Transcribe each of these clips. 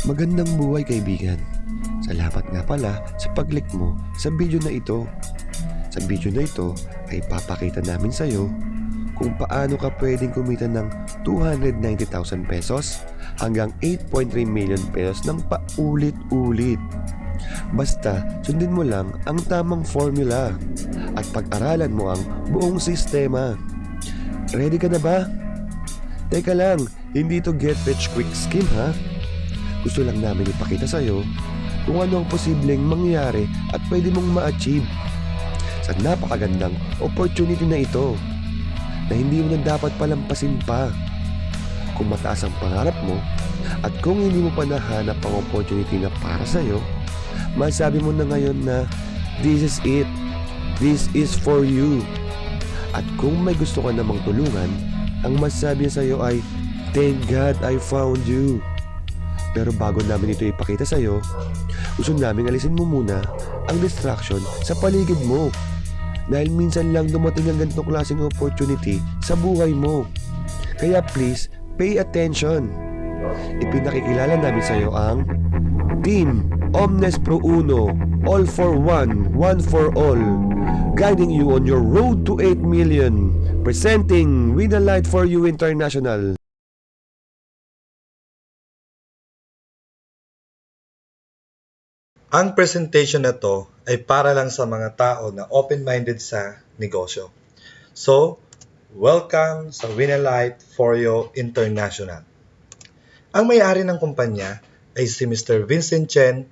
Magandang buhay kaibigan. Salamat nga pala sa pag-click mo sa video na ito. Sa video na ito ay papakita namin sa iyo kung paano ka pwedeng kumita ng 290,000 pesos hanggang 8.3 million pesos ng paulit-ulit. Basta sundin mo lang ang tamang formula at pag-aralan mo ang buong sistema. Ready ka na ba? Teka lang, hindi to get rich quick scheme ha. Gusto lang namin ipakita sa iyo kung ano ang posibleng mangyari at pwede mong ma-achieve sa napakagandang opportunity na ito na hindi mo na dapat palampasin pa. Kung mataas ang pangarap mo at kung hindi mo pa nahanap ang opportunity na para sa iyo, masabi mo na ngayon na this is it. This is for you. At kung may gusto ka namang tulungan, ang masabi sa iyo ay thank God I found you. Pero bago namin ito ipakita sa iyo, gusto namin alisin mo muna ang distraction sa paligid mo. Dahil minsan lang dumating ang ganitong klaseng opportunity sa buhay mo. Kaya please, pay attention. Ipinakikilala namin sa iyo ang Team Omnes Pro Uno, All for One, One for All, guiding you on your road to 8 million, presenting With a Light for You International. Ang presentation na to ay para lang sa mga tao na open-minded sa negosyo. So, welcome sa Winalight Foryo International. Ang may-ari ng kumpanya ay si Mr. Vincent Chen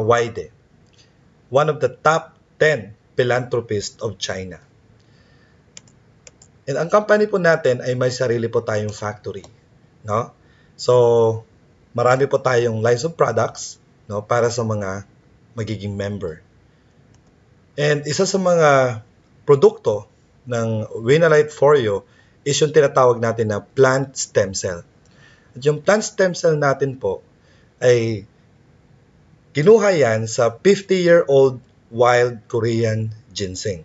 Waide, one of the top 10 philanthropists of China. And ang company po natin ay may sarili po tayong factory, no? So, marami po tayong lines of products, no, para sa mga magiging member. And isa sa mga produkto ng Winalight Foryo is yung tinatawag natin na plant stem cell. At yung plant stem cell natin po ay kinuha yan sa 50-year-old wild Korean ginseng.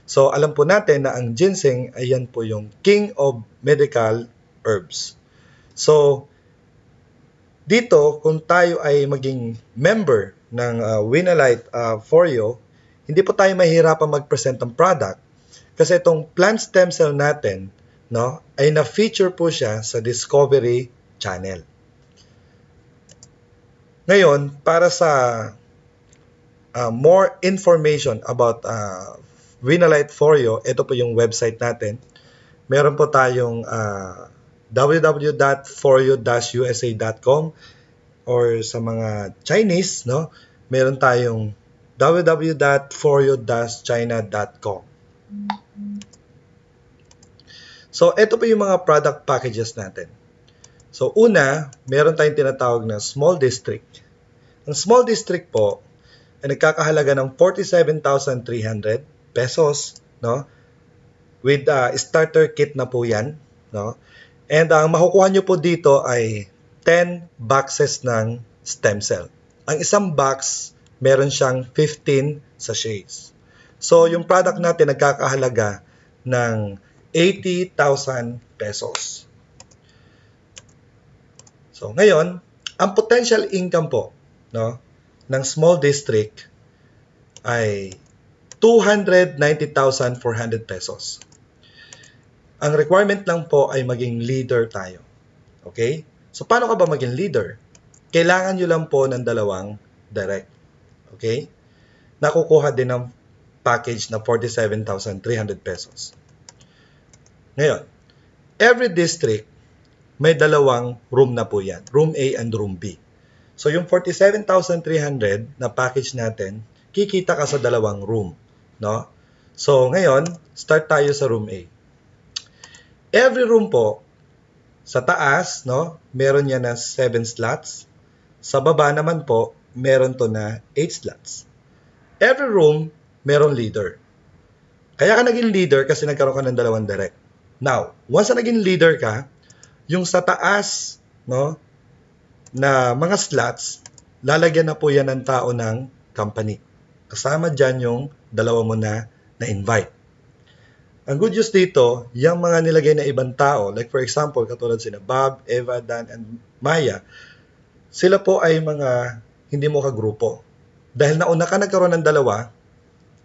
So alam po natin na ang ginseng ay yan po yung king of medical herbs. So dito, kung tayo ay maging member ng Winalight Foryo, hindi po tayo mahihirapan mag-present ng product kasi itong plant stem cell natin, no, ay na-feature po siya sa Discovery Channel. Ngayon, para sa more information about Winalight Foryo, ito po yung website natin. Meron po tayong www.foryo-usa.com or sa mga Chinese, no, meron tayong www.foryo-china.com. So, ito po yung mga product packages natin. So, una, meron tayong tinatawag na small district. Ang small district po ay nagkakahalaga ng 47,300 pesos, no? With starter kit na po yan, no? And ang makukuha nyo po dito ay 10 boxes ng stem cell. Ang isang box, meron siyang 15 sachets. So, yung product natin nagkakahalaga ng 80,000 pesos. So, ngayon, ang potential income po, no, ng small district ay 290,400 pesos. Ang requirement lang po ay maging leader tayo. Okay? So, paano ka ba maging leader? Kailangan nyo lang po ng dalawang direct. Okay? Nakukuha din ng package na 47,300 pesos. Ngayon, every district may dalawang room na po yan. Room A and Room B. So, yung 47,300 na package natin, kikita ka sa dalawang room. No? So, ngayon, start tayo sa Room A. Every room po, sa taas, no, meron yan na 7 slots. Sa baba naman po, meron to na 8 slots. Every room, meron leader. Kaya ka naging leader kasi nagkaroon ka ng dalawang direct. Now, once na naging leader ka, yung sa taas, no, na mga slots, lalagyan na po yan ng tao ng company. Kasama dyan yung dalawa mo na invite. Ang good news dito, yung mga nilagay na ibang tao, like for example, katulad sina Bob, Eva, Dan, and Maya, sila po ay mga hindi mo kagrupo. Dahil nauna ka nagkaroon ng dalawa,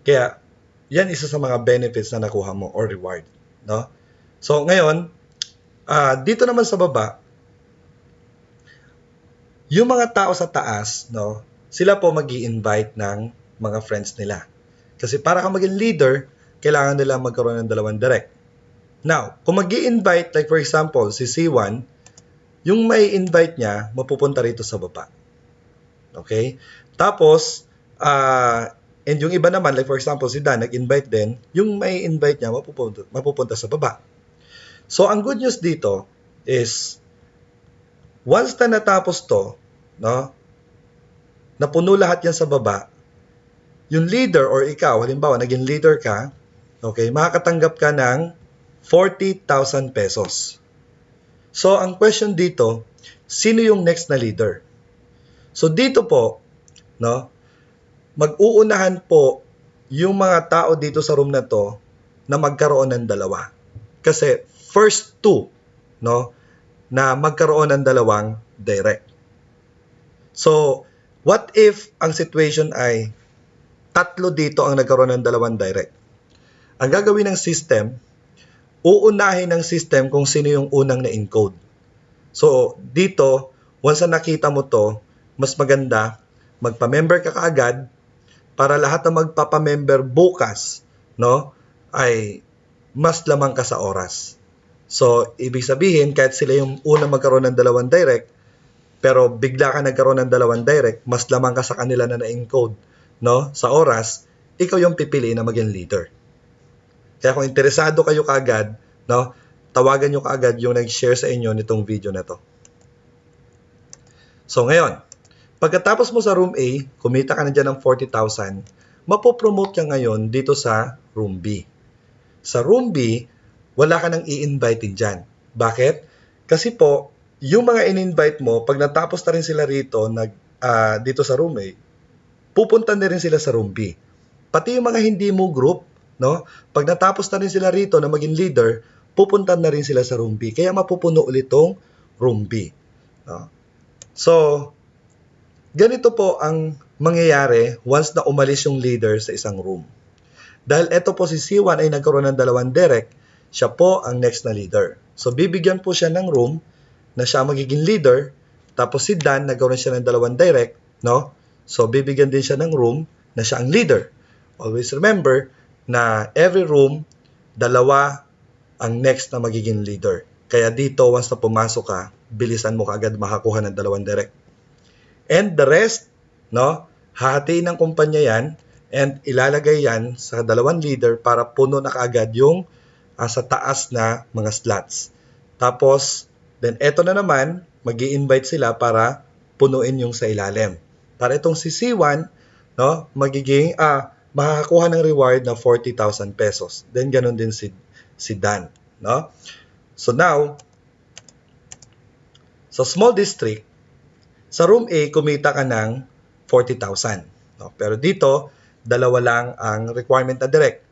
kaya yan isa sa mga benefits na nakuha mo or reward. No? So ngayon, dito naman sa baba, yung mga tao sa taas, no, sila po mag-i-invite ng mga friends nila. Kasi para ka maging leader, kailangan nila magkaroon ng dalawang direct. Now, kung mag-i-invite, like for example, si C1, yung may invite niya, mapupunta rito sa baba. Okay? Tapos, and yung iba naman, like for example, si Dan, nag-invite din, yung may invite niya, mapupunta sa baba. So, ang good news dito is, once na natapos to, no, napuno lahat yan sa baba, yung leader or ikaw, halimbawa, naging leader ka, okay, makakatanggap ka ng 40,000 pesos. So, ang question dito, sino yung next na leader? So, dito po, no, mag-uunahan po yung mga tao dito sa room na to na magkaroon ng dalawa. Kasi, first two, no, na magkaroon ng dalawang direct. So, what if ang situation ay tatlo dito ang nagkaroon ng dalawang direct? Ang gagawin ng system, uunahin ng system kung sino yung unang na-encode. So, dito, once na nakita mo to, mas maganda, magpa-member ka kaagad para lahat ng magpapa-member bukas, no, ay mas lamang ka sa oras. So, ibig sabihin, kahit sila yung unang magkaroon ng dalawang direct, pero bigla ka nagkaroon ng dalawang direct, mas lamang ka sa kanila na na-encode, no, sa oras, ikaw yung pipili na maging leader. Kaya kung interesado kayo kaagad, no, tawagan nyo kaagad yung nag-share sa inyo nitong video na to. So ngayon, pagkatapos mo sa room A, kumita ka na dyan ng 40,000, mapopromote ka ngayon dito sa room B. Sa room B, wala ka nang i-invite dyan. Bakit? Kasi po, yung mga in-invite mo, pag natapos na rin sila rito, dito sa room A, pupunta na rin sila sa room B. Pati yung mga hindi mo group, no? Pag natapos na rin sila rito na maging leader, pupunta na rin sila sa room B. Kaya mapupuno ulit tong room B. No? So, ganito po ang mangyayari once na umalis yung leader sa isang room. Dahil eto po si C1 ay nagkaroon ng dalawang direct, siya po ang next na leader. So, bibigyan po siya ng room na siya magiging leader, tapos si Dan nagkaroon siya ng dalawang direct, no? So, bibigyan din siya ng room na siya ang leader. Always remember na every room, dalawa ang next na magiging leader. Kaya dito, once na pumasok ka, bilisan mo kaagad makakuha ng dalawang direct. And the rest, no, hahatiin ng kumpanya yan and ilalagay yan sa dalawang leader para puno na kaagad yung sa taas na mga slots. Tapos, then eto na naman, mag-i-invite sila para punuin yung sa ilalim. Para itong si C1, no, magiging, makakakuha ng reward na 40,000 pesos. Then, ganun din si Dan. No? So now, sa small district, sa room A, kumita ka ng 40,000. No? Pero dito, dalawa lang ang requirement na direct.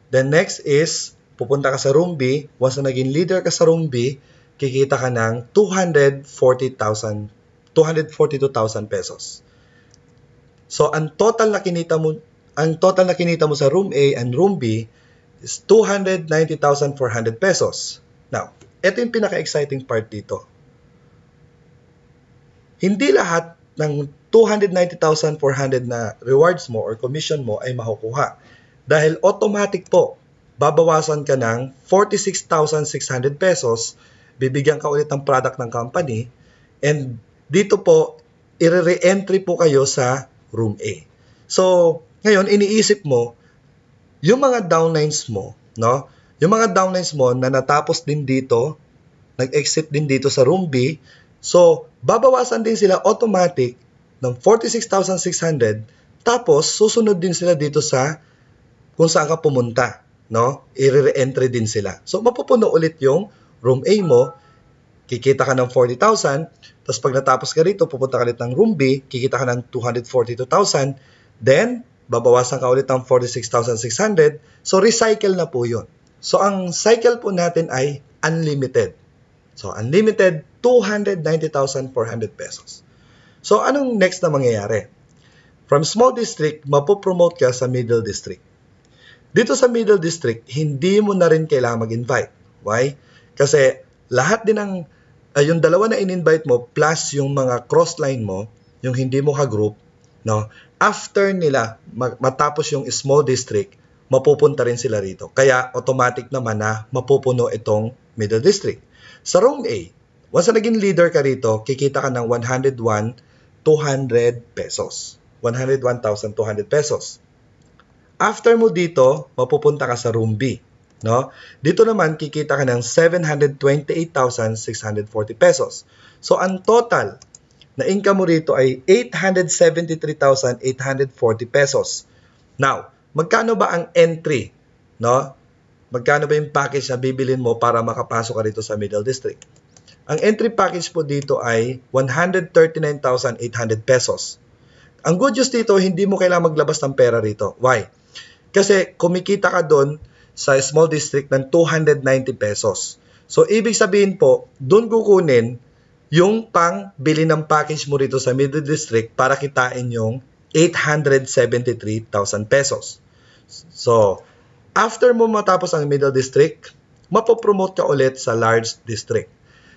Then next is, pupunta ka sa room B. Once na naging leader ka sa room B, kikita ka ng 242,000 pesos. So, ang total na kinita mo sa room A and room B is 290,400 pesos. Now, ito yung pinaka-exciting part dito. Hindi lahat ng 290,400 na rewards mo or commission mo ay makukuha. Dahil automatic po, babawasan ka ng 46,600 pesos, bibigyan ka ulit ng product ng company, and dito po, i-re-entry po kayo sa room A. So, ngayon, iniisip mo, yung mga downlines mo, no? Yung mga downlines mo na natapos din dito, nag-exit din dito sa room B, so, babawasan din sila automatic ng 46,600, tapos susunod din sila dito sa kung saan ka pumunta, no? I-re-entry din sila. So, mapupuno ulit yung room A mo, kikita ka ng 40,000, tapos pag natapos ka rito, pupunta ka ulit ng room B, kikita ka ng 242,000, then, babawasan ka ulit ng 46,600, so recycle na po yun. So, ang cycle po natin ay unlimited. So, unlimited, 290,400 pesos. So, anong next na mangyayari? From small district, mapopromote ka sa middle district. Dito sa middle district, hindi mo na rin kailangan mag-invite. Why? Kasi lahat din ng, yung dalawa na in-invite mo plus yung mga cross-line mo, yung hindi mo ka-group, no? After nila matapos yung small district, mapupunta rin sila rito. Kaya automatic naman na mapupuno itong middle district. Sa room A, once na naging leader ka rito, kikita ka ng 101,200 pesos. 101,200 pesos. After mo dito, mapupunta ka sa room B, no? Dito naman kikita ka ng 728,640 pesos. So ang total na income mo rito ay 873,840 pesos. Now, magkano ba ang entry, no? Magkano ba yung package na bibilin mo para makapasok ka rito sa middle district? Ang entry package po dito ay 139,800 pesos. Ang good news dito, hindi mo kailangan maglabas ng pera rito. Why? Kasi kumikita ka doon sa small district ng 290 pesos. So, ibig sabihin po, doon kukunin yung pang-bili ng package mo rito sa middle district para kitain yung 873,000 pesos. So, after mo matapos ang middle district, mapopromote ka ulit sa large district.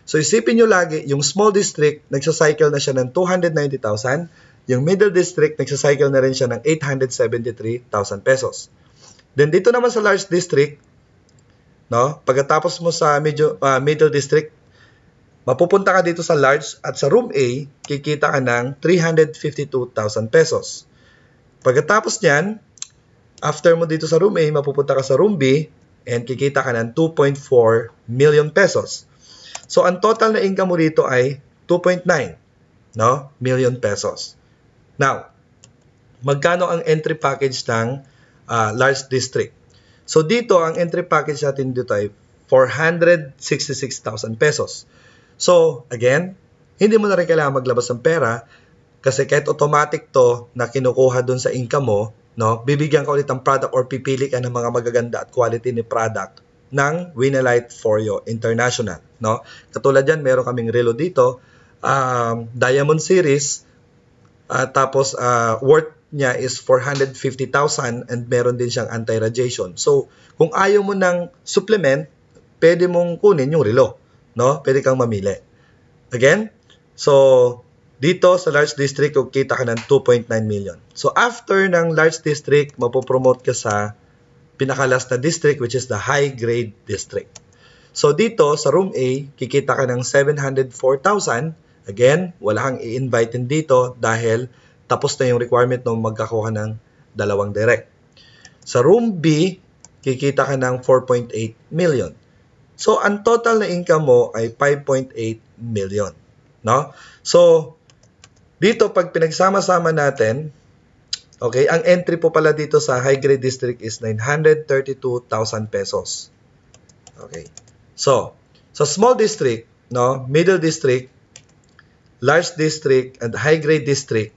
So, isipin nyo lagi, yung small district, nagsacycle na siya ng 290,000. Yung middle district, nagsacycle na rin siya ng 873,000 pesos. Then dito naman sa large district, no, pagkatapos mo sa middle district, mapupunta ka dito sa large at sa room A, kikita ka ng 352,000 pesos. Pagkatapos niyan, after mo dito sa room A, mapupunta ka sa room B and kikita ka ng 2.4 million pesos. So ang total na income mo dito ay 2.9, no, million pesos. Now, magkano ang entry package ng large district? So dito, ang entry package natin dito ay 466,000 pesos. So, again, hindi mo na rin kailangan maglabas ng pera kasi kahit automatic to na kinukuha dun sa income mo, no, bibigyan ka ulit ng product or pipili ka ng mga magaganda at quality ni product ng Winalite Foryo International. No? Katulad yan, meron kaming relo dito, Diamond Series, tapos worth niya is 450,000 and meron din siyang anti-radiation. So, kung ayaw mo ng supplement, pwede mong kunin yung relo, no? Pwede kang mamili. Again, so dito sa large district, kita ka ng 2.9 million. So, after ng large district, mapopromote ka sa pinakalas na district which is the high grade district. So, dito sa room A, kikita ka ng 704,000. Again, wala kang i-invite dito dahil tapos na yung requirement na magkakuha ng dalawang direct. Sa room B, kikita ka ng 4.8 million. So, ang total na income mo ay 5.8 million. No? So, dito pag pinagsama-sama natin, okay, ang entry po pala dito sa high grade district is 932,000 pesos. Okay. So, sa small district, no, middle district, large district, and high grade district,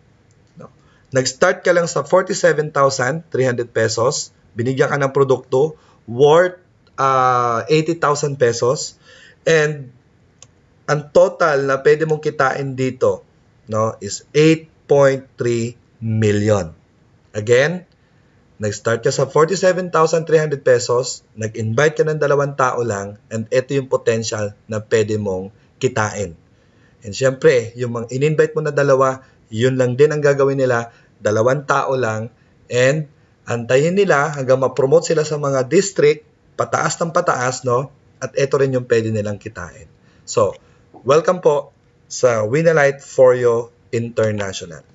no, nag-start ka lang sa 47,300 pesos, binigyan ka ng produkto worth 80,000 pesos, and ang total na pwede mong kitain dito, no, is 8.3 million. Again, nag-start ka sa 47,300 pesos, nag-invite ka ng 2 tao lang, and ito yung potential na pwede mong kitain. And syempre, yung mga in-invite mo na 2, yun lang din ang gagawin nila, 2 tao lang, and antayin nila hanggang ma-promote sila sa mga district, pataas ng pataas, no? At ito rin yung pwede nilang kitain. So, welcome po sa Winalite Foryo International.